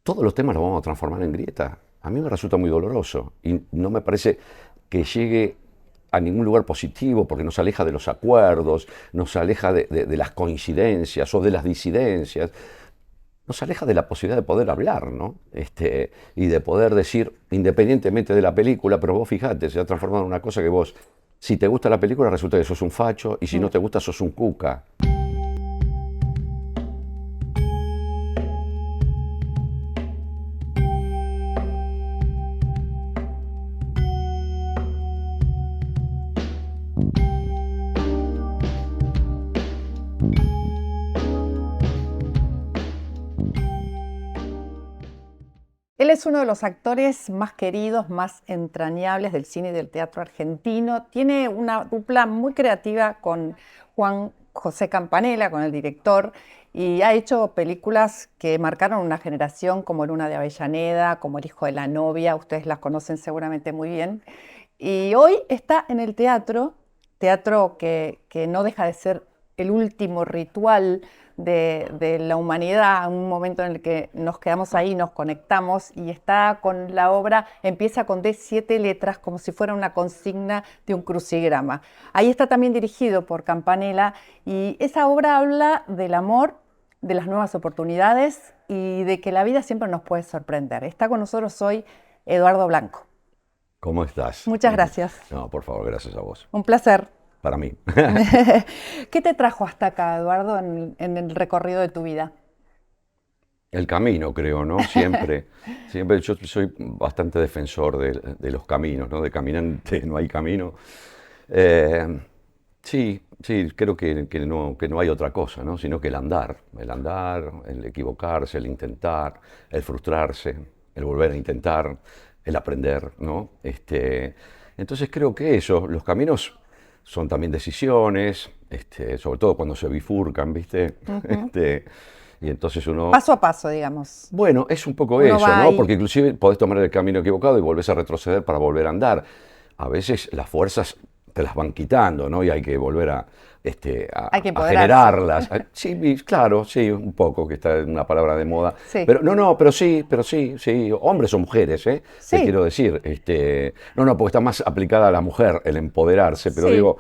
todos los temas los vamos a transformar en grieta. A mí me resulta muy doloroso y no me parece que llegue a ningún lugar positivo porque nos aleja de los acuerdos, nos aleja de las coincidencias o de las disidencias, nos aleja de la posibilidad de poder hablar, ¿no? Y de poder decir, independientemente de la película, pero vos fijate, se ha transformado en una cosa que vos, si te gusta la película, resulta que sos un facho, y si no te gusta, sos un cuca. Él es uno de los actores más queridos, más entrañables del cine y del teatro argentino. Tiene una dupla muy creativa con Juan José Campanella, con el director, y ha hecho películas que marcaron una generación, como Luna de Avellaneda, como El hijo de la novia, ustedes las conocen seguramente muy bien. Y hoy está en el teatro que no deja de ser el último ritual de la humanidad, un momento en el que nos quedamos ahí, nos conectamos, y está con la obra, empieza con D7 letras, como si fuera una consigna de un crucigrama. Ahí está también dirigido por Campanella, y esa obra habla del amor, de las nuevas oportunidades y de que la vida siempre nos puede sorprender. Está con nosotros hoy Eduardo Blanco. ¿Cómo estás? Muchas gracias. No, por favor, gracias a vos. Un placer. Para mí. ¿Qué te trajo hasta acá, Eduardo, en el recorrido de tu vida? El camino, creo, ¿no? Siempre. Siempre yo soy bastante defensor de los caminos, ¿no? De caminante no hay camino. Sí, creo que no hay otra cosa, ¿no? Sino que el andar, el equivocarse, el intentar, el frustrarse, el volver a intentar, el aprender, ¿no? Entonces creo que eso, los caminos son también decisiones, sobre todo cuando se bifurcan, ¿viste? Y entonces uno... Paso a paso, digamos. Bueno, es un poco Uno eso, va ¿no? ahí. Porque inclusive podés tomar el camino equivocado y volvés a retroceder para volver a andar. A veces las fuerzas te las van quitando, ¿no? Y hay que volver Hay que a empoderarse. generarlas. Sí, claro, sí, un poco, que está en una palabra de moda. Sí. Pero pero sí, hombres o mujeres, ¿eh? Sí. Te quiero decir. No, porque está más aplicada a la mujer el empoderarse, pero Sí. digo,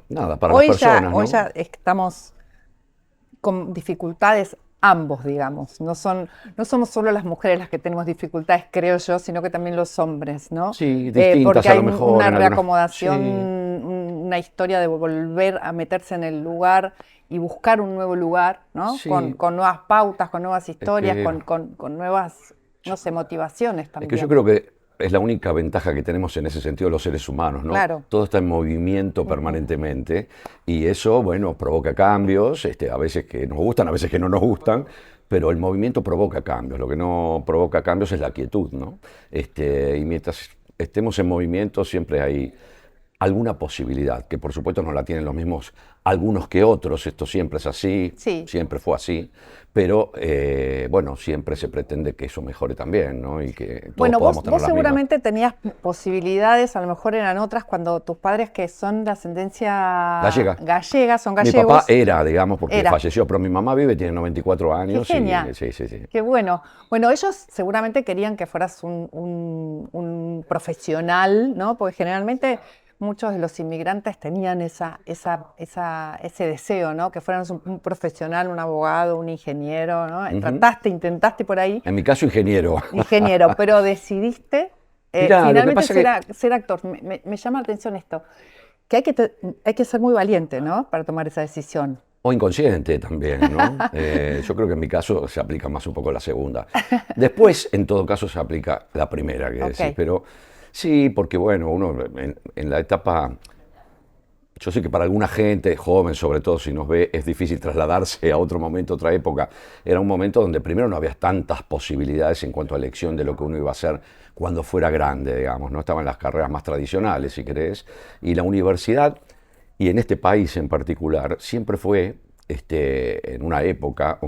nada, para Hoy las personas, hoy ¿no? ya estamos con dificultades ambos, digamos. No somos solo las mujeres las que tenemos dificultades, creo yo, sino que también los hombres, ¿no? Sí, distintas Porque a hay lo mejor una en algunas... reacomodación, Sí. una historia de volver a meterse en el lugar y buscar un nuevo lugar, ¿no? Sí. Con nuevas pautas, con nuevas historias, que- con nuevas, no sé, motivaciones Es también. que yo creo que es la única ventaja que tenemos en ese sentido los seres humanos, ¿no? Claro. Todo está en movimiento permanentemente y eso, bueno, provoca cambios, a veces que nos gustan, a veces que no nos gustan, pero el movimiento provoca cambios. Lo que no provoca cambios es la quietud, ¿no? Y mientras estemos en movimiento siempre hay alguna posibilidad, que por supuesto no la tienen los mismos algunos que otros, esto siempre es así, Sí. siempre fue así, pero bueno, siempre se pretende que eso mejore también, ¿no? Y que todos Bueno, podamos vos tener las mismas. seguramente tenías posibilidades, a lo mejor eran otras, cuando tus padres, que son de ascendencia gallega, son Mi gallegos. papá era, digamos, porque Era. falleció, pero mi mamá vive, tiene 94 Qué años. genial. Sí. Qué bueno. Bueno, ellos seguramente querían que fueras un profesional, ¿no? Porque generalmente muchos de los inmigrantes tenían ese deseo, ¿no? Que fueras un profesional, un abogado, un ingeniero, ¿no? Intentaste por ahí, En mi caso, ingeniero. ingeniero, pero decidiste Mirá, lo que finalmente pasa ser actor. Me llama la atención esto, que hay que ser muy valiente, ¿no? Para tomar esa decisión. O inconsciente también, ¿no? Yo creo que en mi caso se aplica más un poco la segunda. Después, en todo caso, se aplica la primera, que decís. Pero sí, porque bueno, uno en la etapa... Yo sé que para alguna gente, joven sobre todo, si nos ve, es difícil trasladarse a otro momento, otra época. Era un momento donde primero no había tantas posibilidades en cuanto a elección de lo que uno iba a hacer cuando fuera grande, digamos, ¿no? Estaban las carreras más tradicionales, si querés, y la universidad, y en este país en particular, siempre fue, en una época,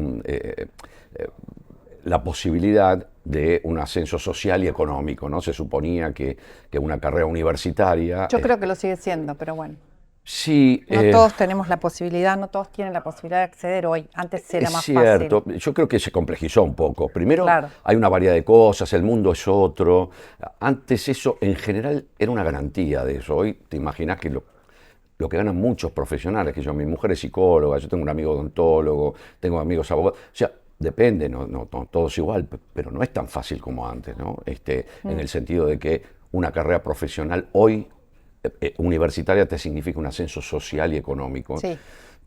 la posibilidad de un ascenso social y económico, ¿no? Se suponía que una carrera universitaria... Yo creo que lo sigue siendo, pero bueno. Sí, No todos tenemos la posibilidad, no todos tienen la posibilidad de acceder hoy. Antes era es más cierto. fácil. Yo creo que se complejizó un poco. Primero, Claro, hay una variedad de cosas, el mundo es otro. Antes eso, en general, era una garantía de eso. Hoy te imaginas que lo que ganan muchos profesionales, que yo, mi mujer es psicóloga, yo tengo un amigo odontólogo, tengo amigos abogados, o sea, depende, no todo es igual, pero no es tan fácil como antes, ¿no? En el sentido de que una carrera profesional hoy, universitaria, te significa un ascenso social y económico. sí,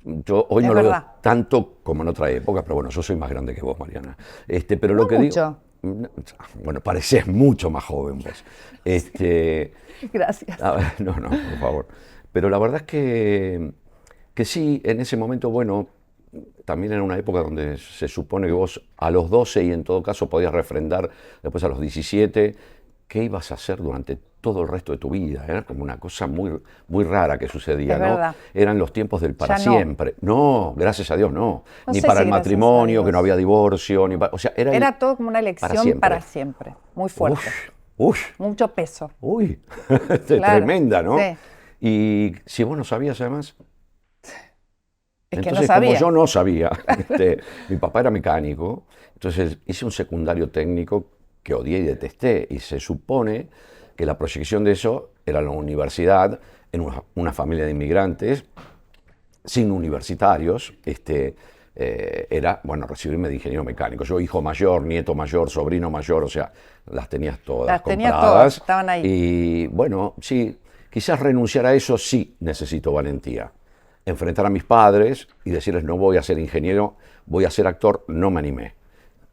Yo hoy es no lo veo verdad. tanto como en otra época, pero bueno, yo soy más grande que vos, Mariana. Pero No lo que digo, mucho. bueno, parecés mucho más joven vos. Gracias. No, por favor. Pero la verdad es que sí, en ese momento, bueno, también era una época donde se supone que vos a los 12 y en todo caso podías refrendar después a los 17 qué ibas a hacer durante todo el resto de tu vida. Era como una cosa muy, muy rara que sucedía, Es ¿no? verdad. Eran los tiempos del para Ya no. siempre. No, gracias a Dios, no. No Ni sé para si el gracias a matrimonio, que no Dios. había divorcio, o sea, era el Era todo como una para elección para siempre. siempre. Muy fuerte. Ush, ush. Mucho peso. Uy, Claro. tremenda, ¿no? Sí. Y si vos no sabías además, Es que no entonces como sabía. yo no sabía, mi papá era mecánico, entonces hice un secundario técnico que odié y detesté, y se supone que la proyección de eso era la universidad en una familia de inmigrantes, sin universitarios, era, bueno, recibirme de ingeniero mecánico. Yo, hijo mayor, nieto mayor, sobrino mayor, o sea, las tenías todas Las tenía todas, compradas. estaban ahí. Y bueno, sí, quizás renunciar a eso sí necesito valentía. Enfrentar a mis padres y decirles no voy a ser ingeniero, voy a ser actor, no me animé.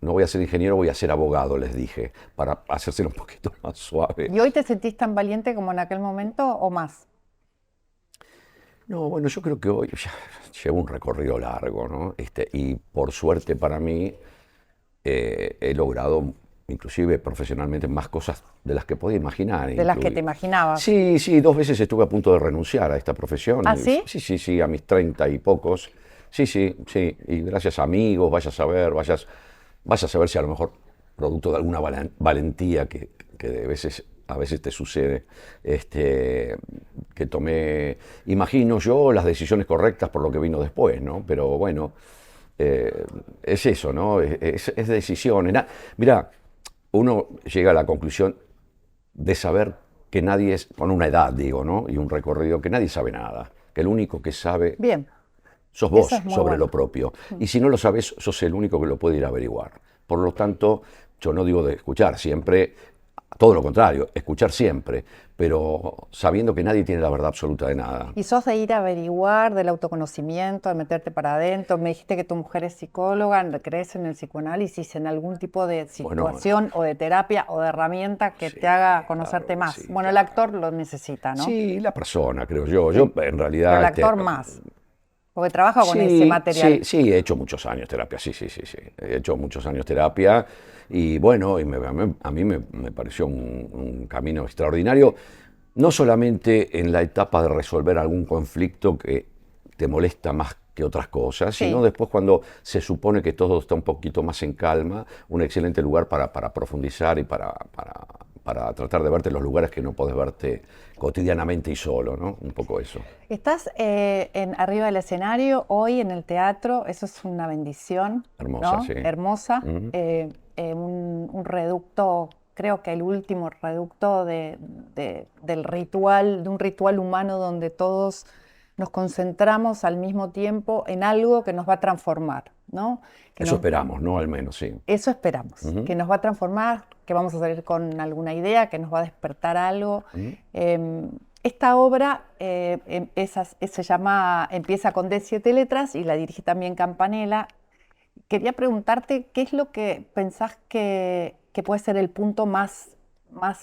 No voy a ser ingeniero, voy a ser abogado, les dije, para hacérselo un poquito más suave. ¿Y hoy te sentís tan valiente como en aquel momento o más? No, bueno, yo creo que hoy ya llevo un recorrido largo, ¿no? Y por suerte para mí he logrado, inclusive profesionalmente, más cosas de las que podía imaginar. De las que te imaginabas. Sí, sí, 2 veces estuve a punto de renunciar a esta profesión. ¿Ah, sí? Sí, sí, sí, a mis 30 y pocos. Sí, sí, sí. Y gracias a amigos, vayas a saber si a lo mejor producto de alguna valentía que a veces te sucede, que tomé, imagino yo, las decisiones correctas por lo que vino después, ¿no? Pero bueno, es eso, ¿no? Es decisiones. Mira, uno llega a la conclusión de saber que nadie es, con una edad digo, ¿no? Y un recorrido, que nadie sabe nada, que el único que sabe Bien, sos eso vos es muy sobre lo bueno. propio. Y si no lo sabes, sos el único que lo puede ir a averiguar. Por lo tanto, yo no digo de escuchar siempre, todo lo contrario, escuchar siempre, pero sabiendo que nadie tiene la verdad absoluta de nada. ¿Y sos de ir a averiguar, del autoconocimiento, de meterte para adentro? Me dijiste que tu mujer es psicóloga, ¿crees en el psicoanálisis, en algún tipo de Bueno, situación o de terapia o de herramienta que sí, te haga claro conocerte que más? sí, Bueno, el claro. actor lo necesita, ¿no? Sí, la persona, creo yo. Yo Sí, en pero el realidad, actor más, porque trabaja con ese sí, sí, material. sí, he hecho muchos años terapia, sí, sí, sí, sí. He hecho muchos años terapia y bueno, a mí me pareció un camino extraordinario, no solamente en la etapa de resolver algún conflicto que te molesta más que otras cosas, sino Sí, después cuando se supone que todo está un poquito más en calma, un excelente lugar para profundizar y para tratar de verte en los lugares que no podés verte cotidianamente y solo, ¿no? Un poco eso. estás arriba del escenario hoy en el teatro, eso es una bendición, Hermosa, ¿no? sí. Hermosa. Ujú. Un reducto, creo que el último reducto del ritual, de un ritual humano donde todos nos concentramos al mismo tiempo en algo que nos va a transformar, ¿no? Que Eso nos, esperamos, ¿no? Al menos, sí. eso esperamos, Ujú, que nos va a transformar, que vamos a salir con alguna idea, que nos va a despertar algo. ujú. Esta obra empieza con D7 letras y la dirige también Campanella. Quería preguntarte qué es lo que pensás que puede ser el punto más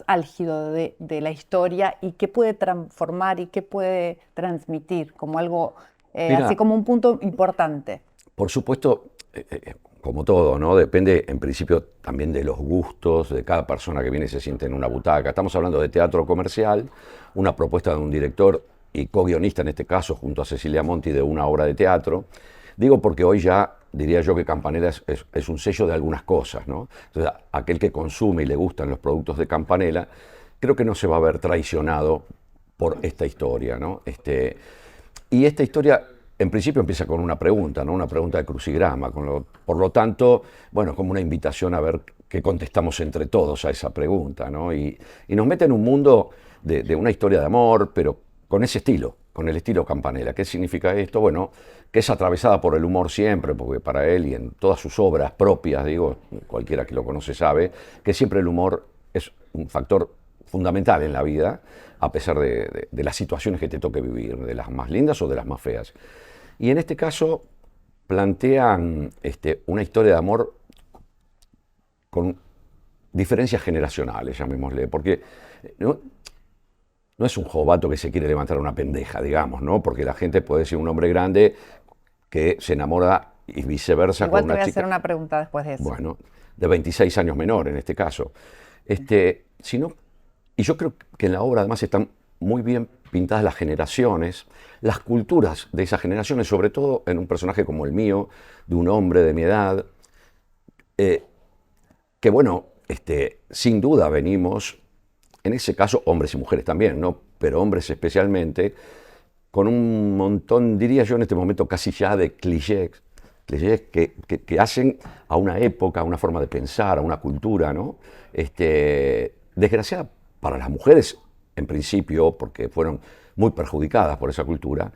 álgido de la historia y qué puede transformar y qué puede transmitir como algo, así Mira, como un punto importante. por supuesto, como todo, ¿no? Depende en principio también de los gustos de cada persona que viene y se siente en una butaca. Estamos hablando de teatro comercial, una propuesta de un director y co-guionista en este caso, junto a Cecilia Monti, de una obra de teatro. Digo porque hoy ya diría yo que Campanella es un sello de algunas cosas, ¿no? Entonces, aquel que consume y le gustan los productos de Campanella, creo que no se va a ver traicionado por esta historia, ¿no? Y esta historia, en principio, empieza con una pregunta, ¿no? Una pregunta de crucigrama. Por lo tanto, bueno, como una invitación a ver qué contestamos entre todos a esa pregunta, ¿no? Y nos mete en un mundo de una historia de amor, pero con ese estilo, con el estilo Campanella. ¿Qué significa esto? Bueno, que es atravesada por el humor siempre, porque para él y en todas sus obras propias, digo, cualquiera que lo conoce sabe, que siempre el humor es un factor fundamental en la vida, a pesar de las situaciones que te toque vivir, de las más lindas o de las más feas. Y en este caso plantean una historia de amor con diferencias generacionales, llamémosle, porque no es un jovato que se quiere levantar a una pendeja, digamos, ¿no? Porque la gente puede ser un hombre grande que se enamora y viceversa Igual con te una voy a chica. hacer una pregunta después de eso. Bueno, de 26 años menor en este caso. Sino, y yo creo que en la obra además están muy bien pintadas las generaciones, las culturas de esas generaciones, sobre todo en un personaje como el mío, de un hombre de mi edad, que bueno, sin duda venimos, en ese caso hombres y mujeres también, ¿no? Pero hombres especialmente, con un montón, diría yo en este momento casi ya de clichés que hacen a una época, a una forma de pensar, a una cultura, ¿no? Desgraciada para las mujeres, en principio, porque fueron muy perjudicadas por esa cultura,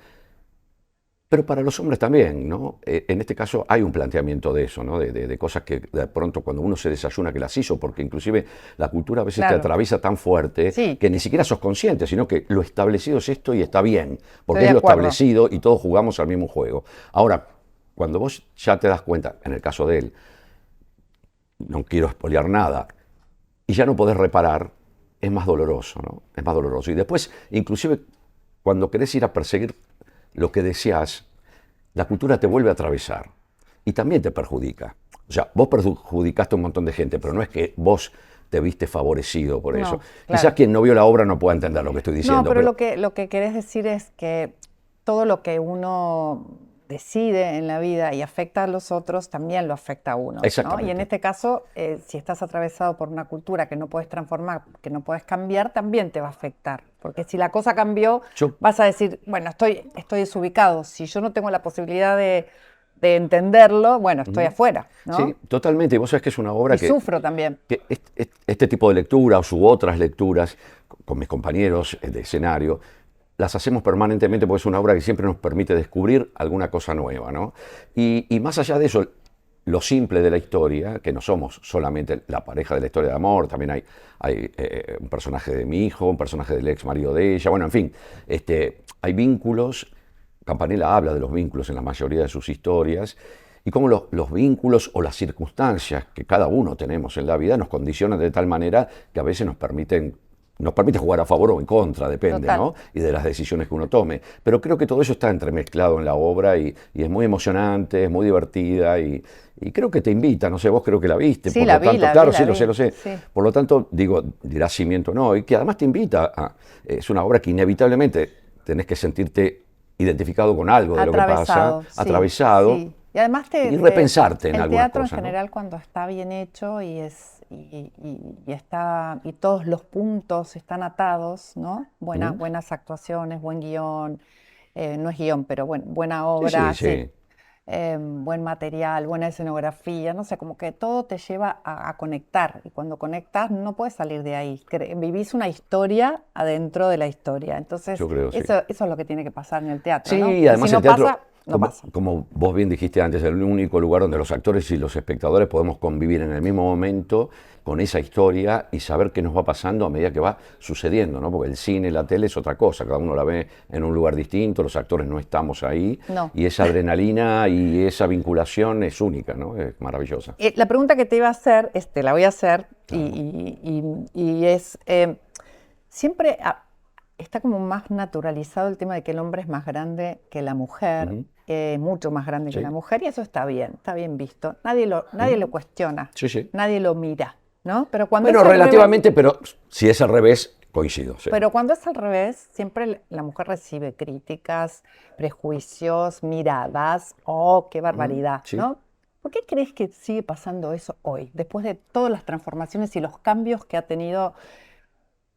pero para los hombres también, ¿no? En este caso hay un planteamiento de eso, ¿no? De cosas que de pronto cuando uno se desayuna que las hizo, porque inclusive la cultura a veces te atraviesa tan fuerte que ni siquiera sos consciente, sino que lo establecido es esto y está bien, porque es lo establecido y todos jugamos al mismo juego. Ahora, cuando vos ya te das cuenta, en el caso de él, no quiero espolear nada, y ya no podés reparar, es más doloroso, ¿no? Es más doloroso. Y después, inclusive, cuando querés ir a perseguir lo que deseas, la cultura te vuelve a atravesar y también te perjudica. O sea, vos perjudicaste a un montón de gente, pero no es que vos te viste favorecido por eso. Claro. Quizás quien no vio la obra no pueda entender lo que estoy diciendo. No, pero lo que querés decir es que todo lo que uno decide en la vida y afecta a los otros, también lo afecta a uno, ¿no? Y en este caso, si estás atravesado por una cultura que no puedes transformar, que no puedes cambiar, también te va a afectar. Porque si la cosa cambió, vas a decir, bueno, estoy desubicado. Si yo no tengo la posibilidad de entenderlo, bueno, estoy afuera, ¿no? Sí, totalmente. Y vos sabés que es una obra que sufro también. Que este tipo de lecturas u otras lecturas con mis compañeros de escenario, las hacemos permanentemente porque es una obra que siempre nos permite descubrir alguna cosa nueva, ¿no? Y más allá de eso, lo simple de la historia, que no somos solamente la pareja de la historia de amor, también hay un personaje de mi hijo, un personaje del ex marido de ella, bueno, en fin, hay vínculos. Campanella habla de los vínculos en la mayoría de sus historias y cómo los vínculos o las circunstancias que cada uno tenemos en la vida nos condicionan de tal manera que a veces nos permite jugar a favor o en contra, depende, ¿no? Y de las decisiones que uno tome. Pero creo que todo eso está entremezclado en la obra y es muy emocionante, es muy divertida y creo que te invita, no sé, vos creo que la viste. Sí, por la lo tanto, vi, claro, sí, la vi. lo sé. Sí. Por lo tanto, digo, dirás si miento o no, y que además te invita es una obra que inevitablemente tenés que sentirte identificado con algo de lo que pasa, atravesado. Sí. Y además y repensarte en algunas cosas. El teatro en general, ¿no? Cuando está bien hecho y todos los puntos están atados, ¿no? Buenas actuaciones, buen guión, no es guión, pero buena obra, buen material, buena escenografía, no sé, como que todo te lleva a conectar. Y cuando conectas no puedes salir de ahí. Vivís una historia adentro de la historia. Entonces, yo creo, eso es lo que tiene que pasar en el teatro, sí, ¿no? Y además si no el teatro, pasa. Como vos bien dijiste antes, es el único lugar donde los actores y los espectadores podemos convivir en el mismo momento con esa historia y saber qué nos va pasando a medida que va sucediendo, ¿no? Porque el cine, la tele es otra cosa, cada uno la ve en un lugar distinto, los actores no estamos ahí, y esa adrenalina y esa vinculación es única, ¿no? Es maravillosa. La pregunta que te iba a hacer, la voy a hacer, claro. y es, siempre está como más naturalizado el tema de que el hombre es más grande que la mujer, mucho más grande que la mujer, y eso está bien visto. Nadie lo cuestiona, nadie lo mira, ¿no? Pero cuando relativamente, pero si es al revés, coincido. Sí. Pero cuando es al revés, siempre la mujer recibe críticas, prejuicios, miradas, ¡oh, qué barbaridad!, ¿no? ¿Por qué crees que sigue pasando eso hoy, después de todas las transformaciones y los cambios que ha tenido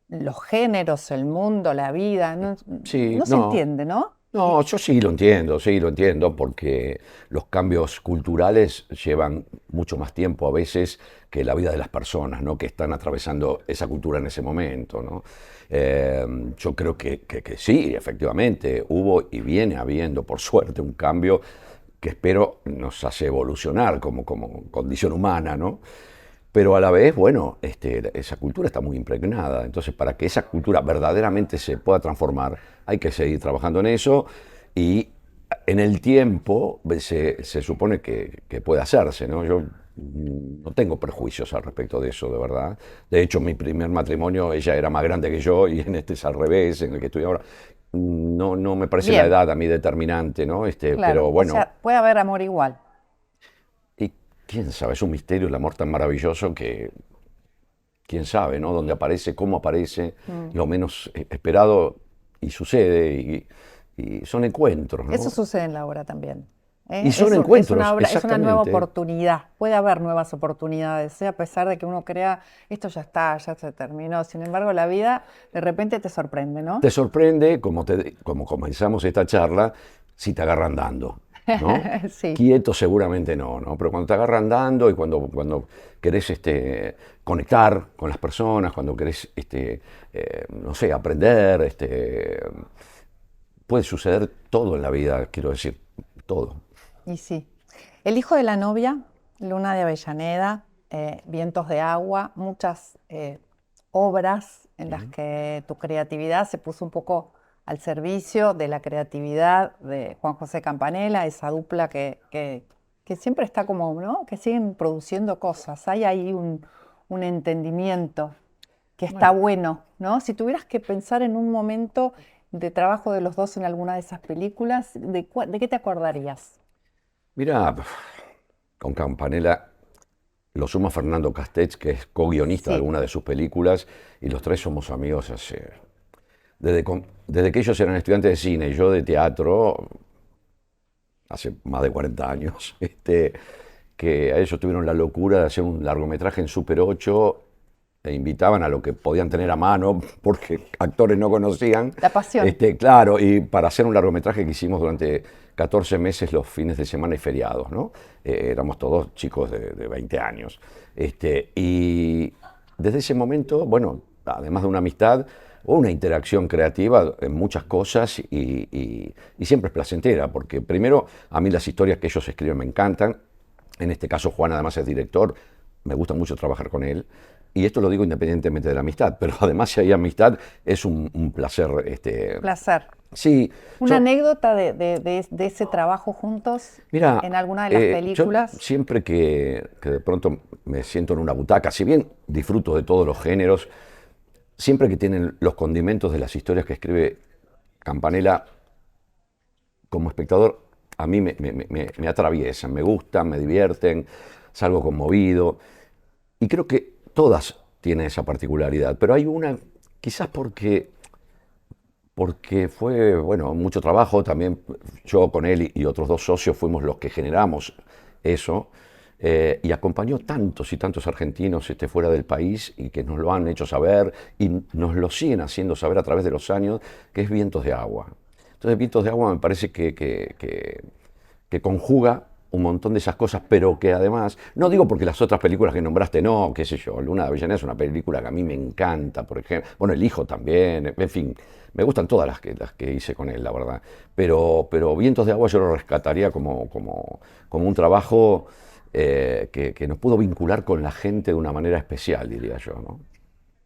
los géneros, el mundo, la vida? No se entiende, ¿no? No, yo sí lo entiendo, porque los cambios culturales llevan mucho más tiempo a veces que la vida de las personas, ¿no? Que están atravesando esa cultura en ese momento, ¿no? Yo creo que sí, efectivamente, hubo y viene habiendo, por suerte, un cambio que espero nos hace evolucionar como condición humana, ¿no? Pero a la vez, bueno, esa cultura está muy impregnada. Entonces, para que esa cultura verdaderamente se pueda transformar, hay que seguir trabajando en eso y en el tiempo se supone que puede hacerse, ¿no? Yo no tengo prejuicios al respecto de eso, de verdad. De hecho, mi primer matrimonio, ella era más grande que yo y en este es al revés, en el que estoy ahora. No me parece la Bien, edad a mí determinante, ¿no? claro. Pero O bueno, sea, puede haber amor igual. y quién sabe, es un misterio el amor tan maravilloso que quién sabe, ¿no? Dónde aparece, cómo aparece, Mm. lo menos esperado y sucede y son encuentros, Eso ¿no? sucede en la obra también. Y ¿Eh? son Es una encuentros, obra, es una nueva exactamente. oportunidad. Puede haber nuevas oportunidades, ¿eh? A pesar de que uno crea, esto ya está, ya se terminó. Sin embargo, la vida de repente te sorprende, ¿no? Te sorprende, como comenzamos esta charla, si te agarran dando, ¿no? Sí. Quieto seguramente no, ¿no? Pero cuando te agarran dando y cuando querés conectar con las personas, cuando querés, no sé, aprender, puede suceder todo en la vida, quiero decir, todo. Y sí. El hijo de la novia, Luna de Avellaneda, Vientos de Agua, muchas obras en las que tu creatividad se puso un poco al servicio de la creatividad de Juan José Campanella, esa dupla que siempre está como, ¿no? Que siguen produciendo cosas. Hay ahí un entendimiento que está Bueno, bueno, ¿no? Si tuvieras que pensar en un momento de trabajo de los dos en alguna de esas películas, ¿de qué te acordarías? mira, con Campanella lo suma Fernando Castells, que es co-guionista de Sí. alguna de sus películas, y los tres somos amigos desde que ellos eran estudiantes de cine y yo de teatro, hace más de 40 años, que a ellos tuvieron la locura de hacer un largometraje en Super 8 e invitaban a lo que podían tener a mano, porque actores no conocían. La pasión. Claro, y para hacer un largometraje que hicimos durante 14 meses los fines de semana y feriados, ¿no? Éramos todos chicos de 20 años. Y desde ese momento, bueno, además de una amistad, hubo una interacción creativa en muchas cosas y siempre es placentera, porque primero a mí las historias que ellos escriben me encantan. En este caso Juan además es director, me gusta mucho trabajar con él. Y esto lo digo independientemente de la amistad, pero además si hay amistad es un placer. Placer. Sí, ¿Una yo, anécdota de ese trabajo juntos mira, en alguna de las yo películas? siempre que de pronto me siento en una butaca, si bien disfruto de todos los géneros, siempre que tienen los condimentos de las historias que escribe Campanella, como espectador, a mí me atraviesan, me gustan, me divierten, salgo conmovido. Y creo que todas tienen esa particularidad, pero hay una, quizás porque fue, bueno, mucho trabajo, también yo con él y otros dos socios fuimos los que generamos eso, y acompañó tantos y tantos argentinos fuera del país y que nos lo han hecho saber y nos lo siguen haciendo saber a través de los años, que es Vientos de Agua. Entonces, Vientos de Agua me parece que conjuga un montón de esas cosas, pero que además, no digo porque las otras películas que nombraste no, qué sé yo, Luna de Avellaneda es una película que a mí me encanta, por ejemplo, bueno, El Hijo también, en fin, me gustan todas las que hice con él, la verdad, pero Vientos de Agua yo lo rescataría como un trabajo que nos pudo vincular con la gente de una manera especial, diría yo, ¿no?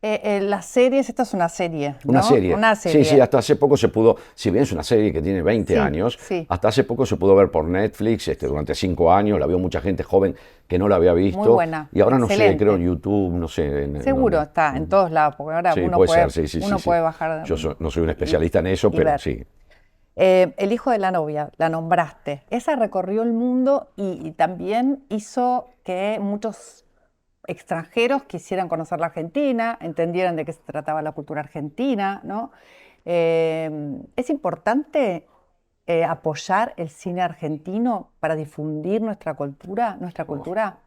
Las series, esta es una serie, Una ¿no? serie. Una Sí, sí, serie. hasta hace poco se pudo, si bien es una serie que tiene 20 Sí, años, sí, hasta hace poco se pudo ver por Netflix, durante 5 años, la vio mucha gente joven que no la había muy visto, buena, y ahora no sé, creo en excelente. YouTube, no sé en Seguro dónde. está en todos lados, porque ahora Sí, puede ser, sí, sí, sí, uno sí. puede bajar Yo no soy un especialista en eso, y pero ver. sí. El hijo de la novia, la nombraste. Esa recorrió el mundo y también hizo que muchos extranjeros quisieran conocer la Argentina, entendieran de qué se trataba la cultura argentina, ¿no? Es importante apoyar el cine argentino para difundir nuestra cultura, nuestra Oh, cultura.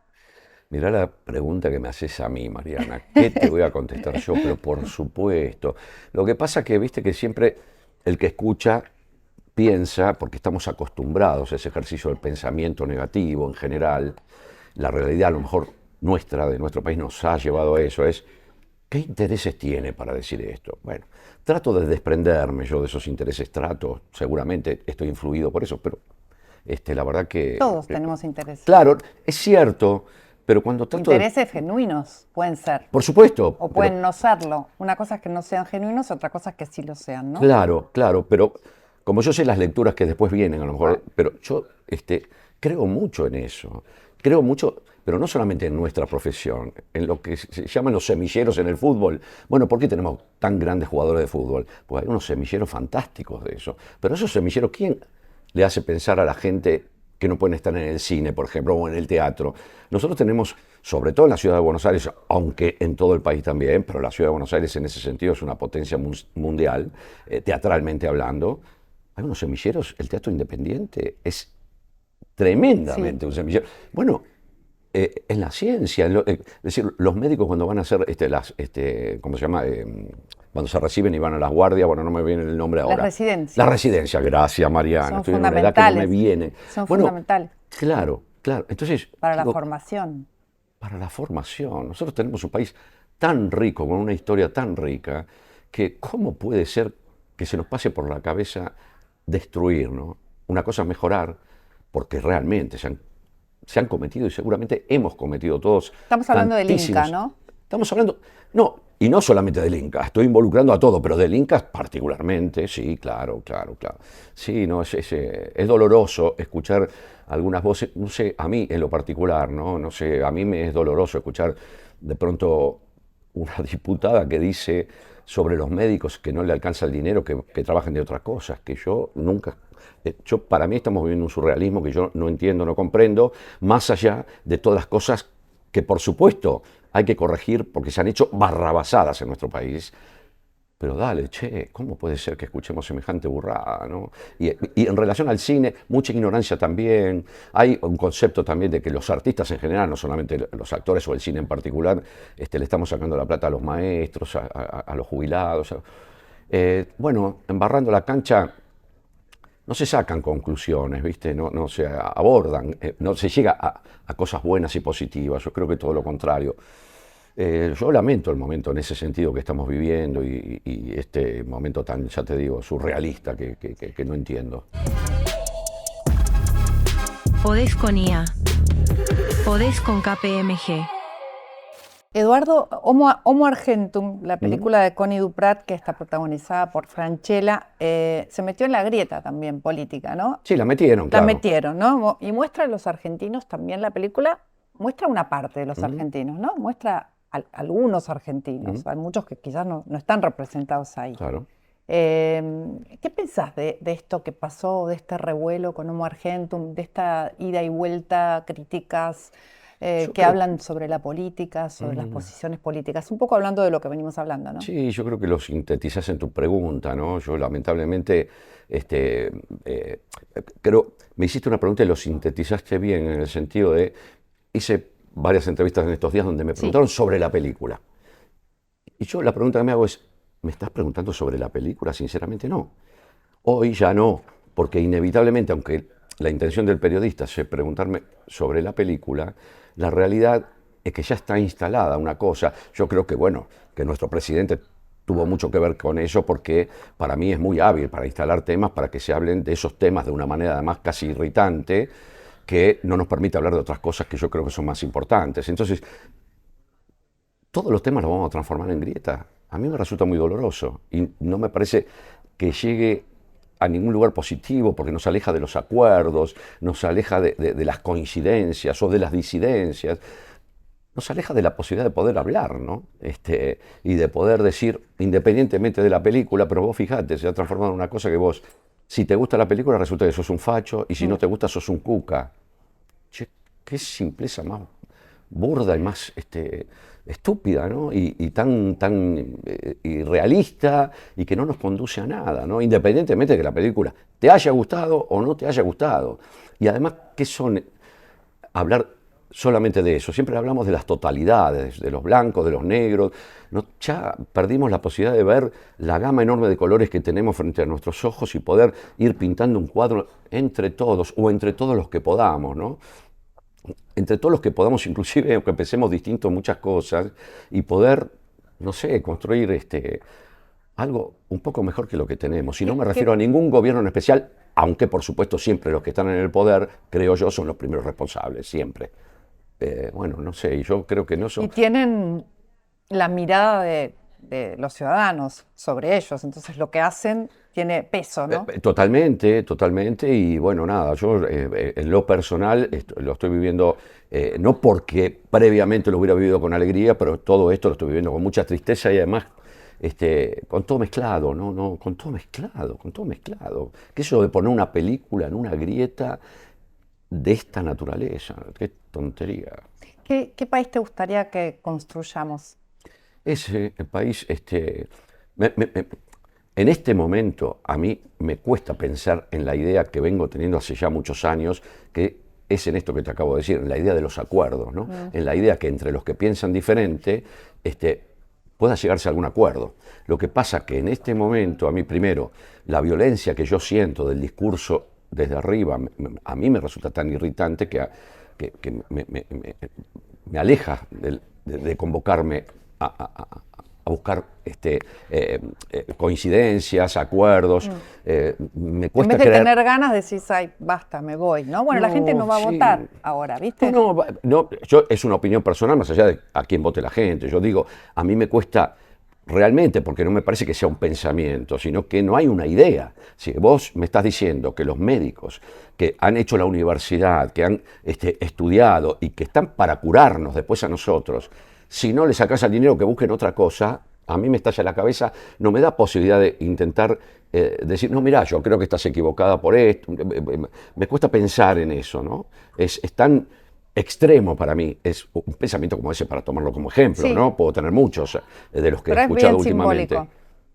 mirá la pregunta que me haces a mí, Mariana. ¿Qué te voy a contestar yo? Pero por supuesto. Lo que pasa que, viste, que siempre el que escucha piensa, porque estamos acostumbrados a ese ejercicio del pensamiento negativo en general, la realidad a lo mejor nuestra, de nuestro país, nos ha llevado a eso, es ¿qué intereses tiene para decir esto? Bueno, trato de desprenderme yo de esos intereses, seguramente estoy influido por eso, pero la verdad que... Todos tenemos intereses. Claro, es cierto, pero cuando trato intereses genuinos pueden ser. Por supuesto. O pueden no serlo. Una cosa es que no sean genuinos, otra cosa es que sí lo sean, ¿no? Claro, pero como yo sé las lecturas que después vienen, a lo mejor, pero yo creo mucho en eso. Creo mucho, pero no solamente en nuestra profesión, en lo que se llaman los semilleros en el fútbol. Bueno, ¿por qué tenemos tan grandes jugadores de fútbol? Pues hay unos semilleros fantásticos de eso. Pero esos semilleros, ¿quién le hace pensar a la gente que no pueden estar en el cine, por ejemplo, o en el teatro? Nosotros tenemos, sobre todo en la ciudad de Buenos Aires, aunque en todo el país también, pero la ciudad de Buenos Aires en ese sentido es una potencia mundial, teatralmente hablando, hay unos semilleros, el teatro independiente es tremendamente un semillero. Bueno, en la ciencia, es decir, los médicos cuando van a hacer ¿cómo se llama? Cuando se reciben y van a las guardias, bueno, no me viene el nombre ahora. Las residencias. La residencia, gracias Mariana. Son estoy en una edad que no me viene. Son fundamentales. Claro. Entonces, para la formación. Para la formación. Nosotros tenemos un país tan rico, con una historia tan rica, que ¿cómo puede ser que se nos pase por la cabeza destruir, ¿no? Una cosa es mejorar, porque realmente se han cometido y seguramente hemos cometido todos. Estamos hablando del Inca, ¿no? Estamos hablando, no, y no solamente del Inca, estoy involucrando a todo, pero del Inca particularmente, sí, claro. Sí, no, es doloroso escuchar algunas voces, no sé, a mí en lo particular, no sé, a mí me es doloroso escuchar de pronto una diputada que dice sobre los médicos que no le alcanza el dinero, que trabajan de otras cosas, que yo nunca... para mí estamos viviendo un surrealismo que yo no entiendo, no comprendo, más allá de todas las cosas que por supuesto hay que corregir porque se han hecho barrabasadas en nuestro país. Pero dale, ¿cómo puede ser que escuchemos semejante burrada, ¿no? Y en relación al cine, mucha ignorancia también. Hay un concepto también de que los artistas en general, no solamente los actores o el cine en particular, le estamos sacando la plata a los maestros, a los jubilados. Bueno, embarrando la cancha, no se sacan conclusiones, ¿viste? No se abordan, no se llega a cosas buenas y positivas. Yo creo que todo lo contrario. Yo lamento el momento en ese sentido que estamos viviendo y este momento tan, ya te digo, surrealista que no entiendo. Podés con IA. Podés con KPMG. Eduardo, Homo Argentum, la película de Connie Duprat, que está protagonizada por Francella, se metió en la grieta también política, ¿no? Sí, la metieron, claro. La metieron, ¿no? Y muestra a los argentinos también, la película muestra una parte de los argentinos, ¿no? Muestra algunos argentinos, hay muchos que quizás no están representados ahí. Claro. ¿Qué pensás de esto que pasó, de este revuelo con Homo Argentum, de esta ida y vuelta, críticas que hablan sobre la política, sobre las posiciones políticas? Un poco hablando de lo que venimos hablando, ¿no? Sí, yo creo que lo sintetizás en tu pregunta, ¿no? Yo lamentablemente, creo, me hiciste una pregunta y lo sintetizaste bien en el sentido de, hice varias entrevistas en estos días donde me preguntaron sobre la película. Y yo la pregunta que me hago es, ¿me estás preguntando sobre la película? Sinceramente no. Hoy ya no, porque inevitablemente, aunque la intención del periodista sea preguntarme sobre la película, la realidad es que ya está instalada una cosa. Yo creo que, bueno, que nuestro presidente tuvo mucho que ver con eso porque para mí es muy hábil para instalar temas, para que se hablen de esos temas de una manera además casi irritante, que no nos permite hablar de otras cosas que yo creo que son más importantes. Entonces, todos los temas los vamos a transformar en grieta. A mí me resulta muy doloroso y no me parece que llegue a ningún lugar positivo porque nos aleja de los acuerdos, nos aleja de las coincidencias o de las disidencias, nos aleja de la posibilidad de poder hablar, ¿no? Y de poder decir, independientemente de la película, pero vos fijate, se ha transformado en una cosa que vos, si te gusta la película resulta que sos un facho y si no te gusta sos un cuca. Che, qué simpleza más burda y más estúpida, ¿no? Y tan irrealista y que no nos conduce a nada, ¿no? Independientemente de que la película te haya gustado o no te haya gustado. Y además, ¿qué son hablar solamente de eso, siempre hablamos de las totalidades, de los blancos, de los negros. No, ya perdimos la posibilidad de ver la gama enorme de colores que tenemos frente a nuestros ojos y poder ir pintando un cuadro entre todos o entre todos los que podamos, ¿no? Entre todos los que podamos, inclusive aunque pensemos distinto en muchas cosas, y poder, no sé, construir algo un poco mejor que lo que tenemos. Y no me refiero a ningún gobierno en especial, aunque por supuesto siempre los que están en el poder, creo yo, son los primeros responsables, siempre. Bueno, no sé, y yo creo que no son... Y tienen la mirada de los ciudadanos sobre ellos, entonces lo que hacen tiene peso, ¿no? Totalmente, totalmente, y bueno, nada, yo en lo personal lo estoy viviendo, no porque previamente lo hubiera vivido con alegría, pero todo esto lo estoy viviendo con mucha tristeza y además con todo mezclado, ¿no? Con todo mezclado, con todo mezclado. ¿Qué es eso de poner una película en una grieta de esta naturaleza? Qué tontería. ¿Qué país te gustaría que construyamos? Ese país, en este momento a mí me cuesta pensar en la idea que vengo teniendo hace ya muchos años, que es en esto que te acabo de decir, en la idea de los acuerdos, ¿no? En la idea que entre los que piensan diferente pueda llegarse a algún acuerdo. Lo que pasa que en este momento, a mí primero, la violencia que yo siento del discurso desde arriba, a mí me resulta tan irritante que me aleja de convocarme a buscar coincidencias, acuerdos. Me cuesta en vez de creer... tener ganas, decís, ay, basta, me voy, ¿no? Bueno, la gente no va a votar ahora, ¿viste? No, es una opinión personal, más allá de a quién vote la gente. Yo digo, a mí me cuesta realmente, porque no me parece que sea un pensamiento, sino que no hay una idea. Si vos me estás diciendo que los médicos que han hecho la universidad, que han estudiado y que están para curarnos después a nosotros, si no le sacás al dinero que busquen otra cosa, a mí me estalla la cabeza, no me da posibilidad de intentar decir, no, mirá, yo creo que estás equivocada por esto. Me cuesta pensar en eso, ¿no? Es tan extremo para mí, es un pensamiento como ese para tomarlo como ejemplo, sí. ¿No? Puedo tener muchos de los que he escuchado últimamente.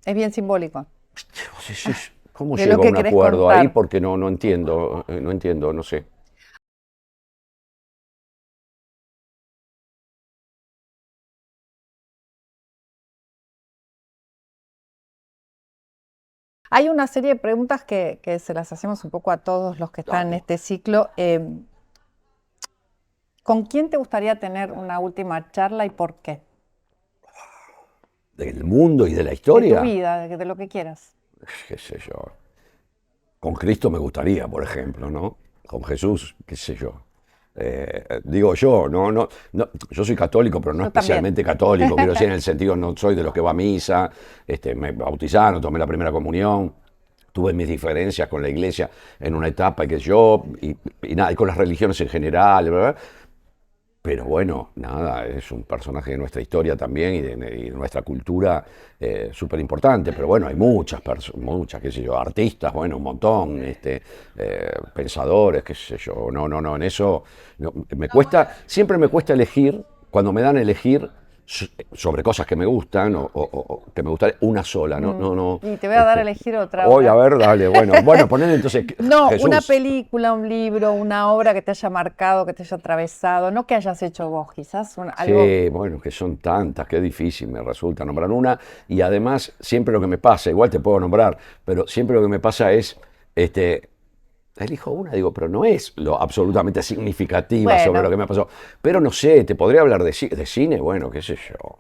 Es bien simbólico. ¿Cómo llego a un acuerdo contar ahí? Porque no entiendo, no sé. Hay una serie de preguntas que se las hacemos un poco a todos los que están en este ciclo. ¿Con quién te gustaría tener una última charla y por qué? ¿Del mundo y de la historia? De tu vida, de lo que quieras. Qué sé yo. Con Cristo me gustaría, por ejemplo, ¿no? Con Jesús, qué sé yo. Digo yo, no, yo soy católico, pero no yo especialmente también. Católico, quiero decir, en el sentido, no soy de los que va a misa, me bautizaron, tomé la primera comunión, tuve mis diferencias con la iglesia en una etapa, y nada, y con las religiones en general, ¿verdad? Pero bueno, nada, es un personaje de nuestra historia también y de nuestra cultura súper importante. Pero bueno, hay muchas, qué sé yo, artistas, bueno, un montón, pensadores, qué sé yo. No, en eso siempre me cuesta elegir, cuando me dan a elegir sobre cosas que me gustan o que me gustaría una sola, no. Y te voy a dar a elegir otra. Hoy, a ver, dale, bueno, poner entonces No, Jesús. Una película, un libro, una obra que te haya marcado, que te haya atravesado, no que hayas hecho vos, quizás algo... Sí, bueno, que son tantas, qué difícil me resulta nombrar una, y además siempre lo que me pasa, igual te puedo nombrar, pero siempre lo que me pasa es, elijo una, digo, pero no es lo absolutamente significativa sobre lo que me pasó. Pero no sé, te podría hablar de cine, bueno, qué sé yo.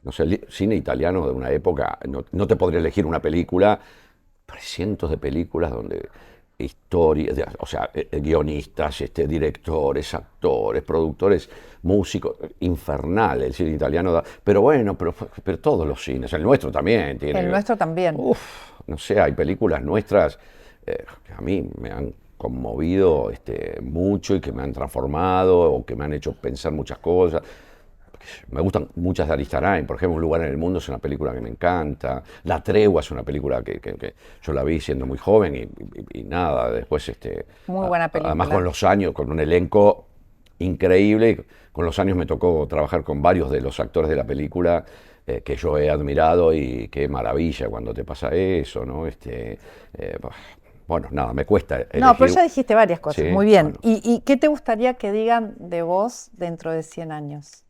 No sé, el cine italiano de una época, no te podría elegir una película, pero hay cientos de películas donde historias, o sea, guionistas, directores, actores, productores, músicos, infernal el cine italiano. Pero bueno, pero todos los cines, el nuestro también tiene. El nuestro también. No sé, hay películas nuestras que a mí me han conmovido mucho y que me han transformado o que me han hecho pensar muchas cosas. Me gustan muchas de Aristarain, por ejemplo, Un lugar en el mundo es una película que me encanta. La tregua es una película que yo la vi siendo muy joven y nada, después... Muy buena película. Además con los años, con un elenco increíble, con los años me tocó trabajar con varios de los actores de la película que yo he admirado y qué maravilla cuando te pasa eso, ¿no? bueno, nada, me cuesta elegir. No, pero ya dijiste varias cosas, Sí, muy bien. bueno. ¿Y qué te gustaría que digan de vos dentro de 100 años?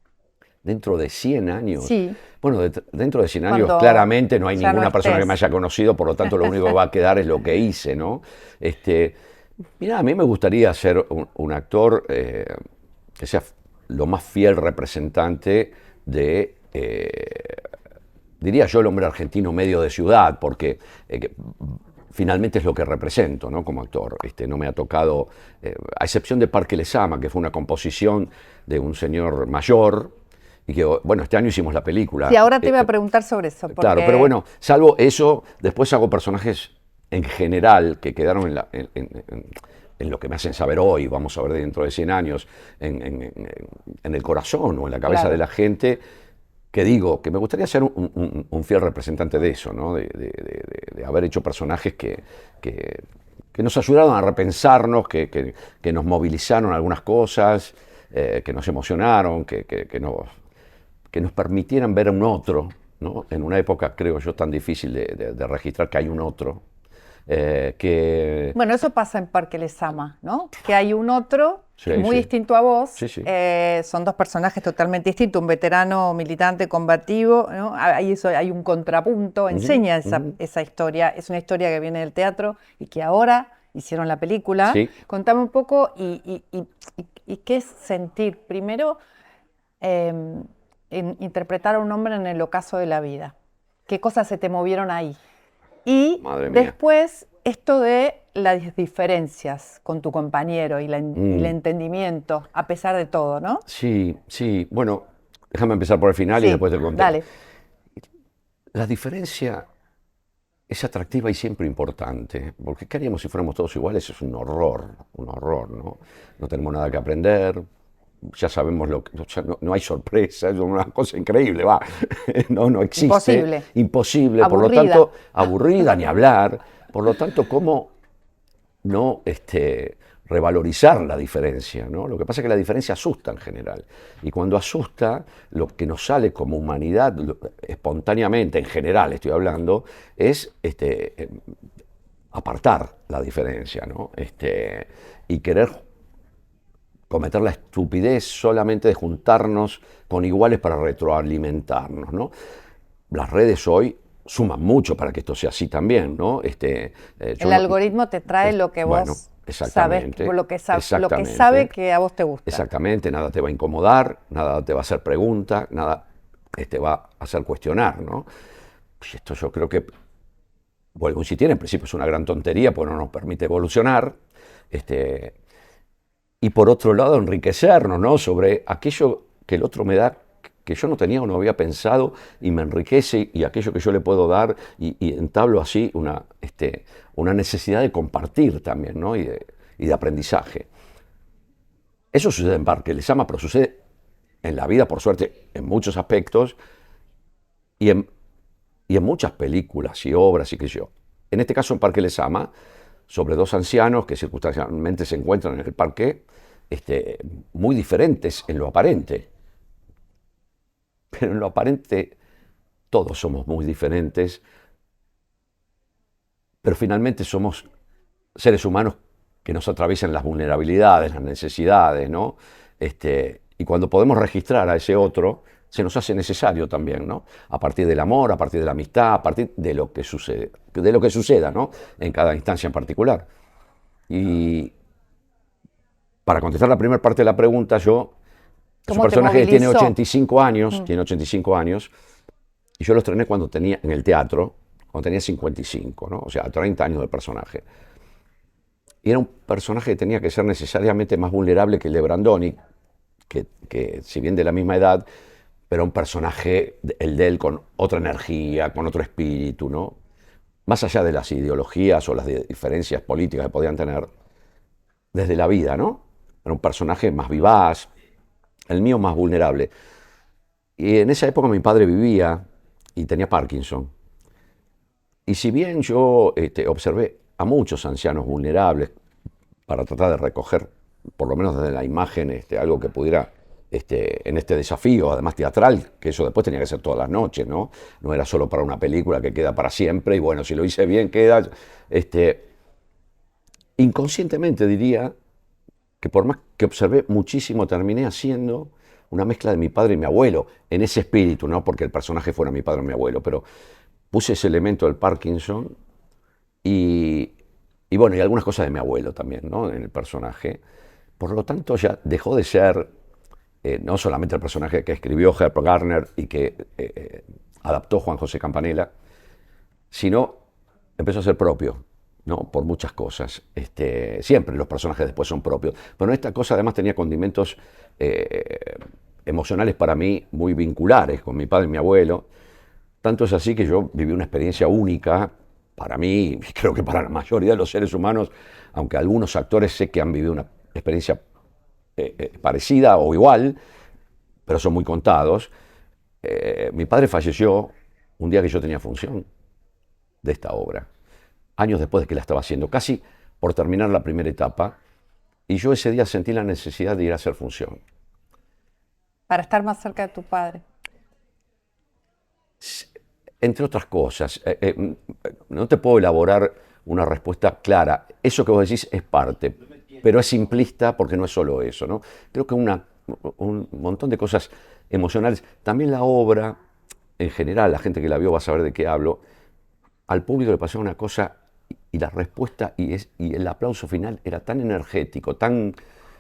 Dentro de 100 años. Sí. Bueno, dentro de 100 años Cuando claramente no hay ya no ninguna persona que me estés. haya conocido, por lo tanto lo único que va a quedar es lo que hice, ¿no? Mira, a mí me gustaría ser un actor que sea lo más fiel representante de, diría yo, el hombre argentino medio de ciudad, porque finalmente es lo que represento, ¿no? Como actor. No me ha tocado, a excepción de Parque Lezama, que fue una composición de un señor mayor, y que, bueno, este año hicimos la película. Sí, ahora te iba a preguntar sobre eso. Porque... Claro, pero bueno, salvo eso, después hago personajes en general que quedaron en lo que me hacen saber hoy, vamos a ver dentro de 100 años, en el corazón o en la cabeza Claro. de la gente, que digo, que me gustaría ser un fiel representante de eso, ¿no? De haber hecho personajes que nos ayudaron a repensarnos, que nos movilizaron algunas cosas, que nos emocionaron, que nos permitieran ver a un otro, ¿no? En una época, creo yo, tan difícil de registrar que hay un otro. Bueno, eso pasa en Parque Lezama, ¿no? Que hay un otro Sí, muy sí. distinto a vos. Sí, sí. Son dos personajes totalmente distintos, un veterano militante combativo, ¿no? Hay un contrapunto, enseña esa historia. Es una historia que viene del teatro y que ahora hicieron la película. Sí. Contame un poco y qué es sentir, primero, interpretar a un hombre en el ocaso de la vida. ¿Qué cosas se te movieron ahí? Y Madre mía. después esto de las diferencias con tu compañero y el entendimiento, a pesar de todo, ¿no? Sí, sí. Bueno, déjame empezar por el final y Sí, después te contesto. dale. La diferencia es atractiva y siempre importante, porque ¿qué haríamos si fuéramos todos iguales? Es un horror, ¿no? No tenemos nada que aprender, ya sabemos o sea, no hay sorpresa, es una cosa increíble, va, no existe. Imposible. Imposible, por lo Aburrida. tanto, aburrida ni hablar, por lo tanto, ¿cómo no revalorizar la diferencia, ¿no? Lo que pasa es que la diferencia asusta en general, y cuando asusta, lo que nos sale como humanidad, espontáneamente, en general estoy hablando, es apartar la diferencia, ¿no? Y querer cometer la estupidez solamente de juntarnos con iguales para retroalimentarnos, ¿no? Las redes hoy suman mucho para que esto sea así también, ¿no? El algoritmo te trae lo que vos bueno, sabes, exactamente, lo que exactamente. sabe que a vos te gusta. Exactamente, nada te va a incomodar, nada te va a hacer pregunta, nada va a hacer cuestionar, ¿no? Pues esto yo creo que, vuelvo a insistir, en principio es una gran tontería, porque no nos permite evolucionar, y por otro lado enriquecernos, ¿no? Sobre aquello que el otro me da, que yo no tenía o no había pensado, y me enriquece, y aquello que yo le puedo dar, y entablo así una necesidad de compartir también, ¿no? Y de aprendizaje. Eso sucede en Parque Lezama, pero sucede en la vida, por suerte, en muchos aspectos, y en muchas películas y obras y qué sé yo. En este caso, en Parque Lezama, sobre dos ancianos que circunstancialmente se encuentran en el parque, muy diferentes en lo aparente. Pero en lo aparente todos somos muy diferentes, pero finalmente somos seres humanos que nos atraviesan las vulnerabilidades, las necesidades, ¿no? Y cuando podemos registrar a ese otro, se nos hace necesario también, ¿no? A partir del amor, a partir de la amistad, a partir de lo que suceda, ¿no? En cada instancia en particular. Y para contestar la primera parte de la pregunta, es un personaje que tiene 85 años, y yo lo estrené cuando tenía, en el teatro, cuando tenía 55, ¿no? O sea, 30 años de personaje. Y era un personaje que tenía que ser necesariamente más vulnerable que el de Brandoni, que si bien de la misma edad, pero un personaje, el de él, con otra energía, con otro espíritu, ¿no? Más allá de las ideologías o las diferencias políticas que podían tener, desde la vida, ¿no? Era un personaje más vivaz, el mío más vulnerable. Y en esa época mi padre vivía y tenía Parkinson. Y si bien yo observé a muchos ancianos vulnerables para tratar de recoger, por lo menos desde la imagen, algo que pudiera, en este desafío, además teatral, que eso después tenía que ser todas las noches, ¿no? No era solo para una película que queda para siempre, y bueno, si lo hice bien queda. inconscientemente diría que por más que observé muchísimo, terminé haciendo una mezcla de mi padre y mi abuelo, en ese espíritu, no porque el personaje fuera mi padre o mi abuelo, pero puse ese elemento del Parkinson y bueno, y algunas cosas de mi abuelo también, ¿no? En el personaje. Por lo tanto, ya dejó de ser no solamente el personaje que escribió Herb Gardner y que adaptó Juan José Campanella, sino empezó a ser propio, ¿no? Por muchas cosas. Siempre los personajes después son propios. Pero esta cosa además tenía condimentos emocionales para mí muy vinculares con mi padre y mi abuelo. Tanto es así que yo viví una experiencia única para mí, y creo que para la mayoría de los seres humanos, aunque algunos actores sé que han vivido una experiencia parecida o igual, pero son muy contados. Mi padre falleció un día que yo tenía función de esta obra, años después de que la estaba haciendo, casi por terminar la primera etapa, y yo ese día sentí la necesidad de ir a hacer función. Para estar más cerca de tu padre. Entre otras cosas, no te puedo elaborar una respuesta clara. Eso que vos decís es parte, pero es simplista porque no es solo eso, ¿no? Creo que un montón de cosas emocionales. También la obra, en general, la gente que la vio va a saber de qué hablo. Al público le pasó una cosa y la respuesta y el aplauso final era tan energético, tan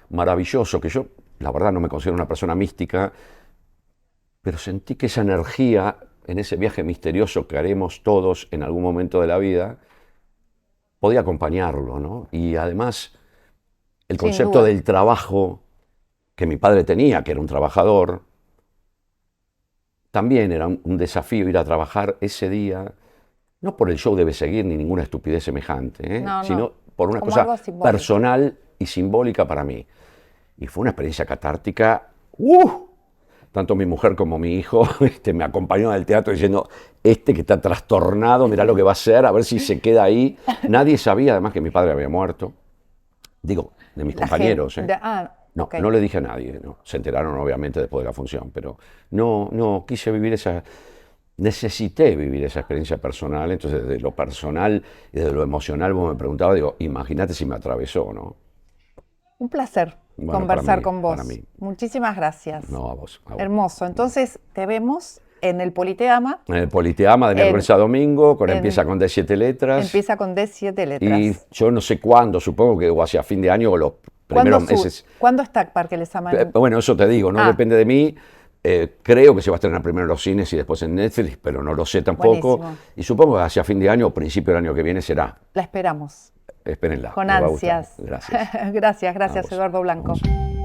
maravilloso, que yo, la verdad, no me considero una persona mística, pero sentí que esa energía en ese viaje misterioso que haremos todos en algún momento de la vida, podía acompañarlo, ¿no? Y además, el concepto del trabajo que mi padre tenía, que era un trabajador, también era un desafío ir a trabajar ese día, no por el show debe seguir ni ninguna estupidez semejante, sino por una cosa personal y simbólica para mí. Y fue una experiencia catártica. Tanto mi mujer como mi hijo me acompañó al teatro diciendo, que está trastornado, mirá lo que va a hacer, a ver si se queda ahí. Nadie sabía además que mi padre había muerto. Digo, de mis compañeros. No, no le dije a nadie. No. Se enteraron obviamente después de la función, pero no quise vivir necesité vivir esa experiencia personal. Entonces, desde lo personal y desde lo emocional, vos me preguntabas, digo, imagínate si me atravesó, ¿no? Un placer conversar con vos. Muchísimas gracias. No, a vos. Hermoso. Entonces, te vemos en el Politeama. En el Politeama de miércoles a domingo, empieza con D7 letras. Empieza con D7 letras. Y yo no sé cuándo, supongo que o hacia fin de año o los primeros meses. ¿Cuándo está Parque Lezama? Bueno, eso te digo, no depende de mí. Creo que se va a estrenar primero en los cines y después en Netflix, pero no lo sé tampoco. Buenísimo. Y supongo que hacia fin de año o principio del año que viene será. La esperamos. Espérenla. Con ansias. Gracias. Gracias, Eduardo Blanco. Vamos.